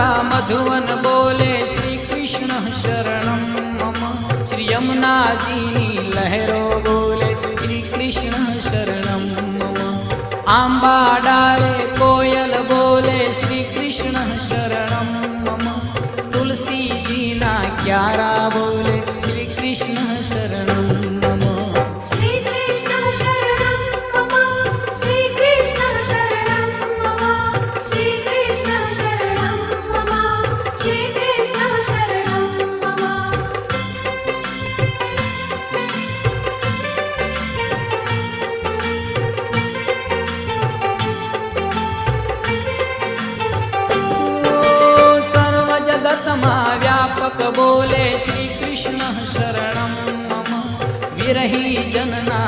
मथुरा मधुवन बोले श्री कृष्ण शरणम मम। श्री यमुना जी लहरो बोले श्री कृष्ण शरणम मम। आंबा डाले कोयल बोले श्री कृष्ण शरणम मम। तुलसी जी ना क्यारा बोले श्री कृष्ण शरणम मम। श्री कृष्ण शरणं मम। श्री कृष्ण शरणं मम। श्री कृष्ण शरणं मम। श्री कृष्ण शरणं मम। सर्व जगत मा व्यापक बोले श्री कृष्ण शरणम मम। विरही जनना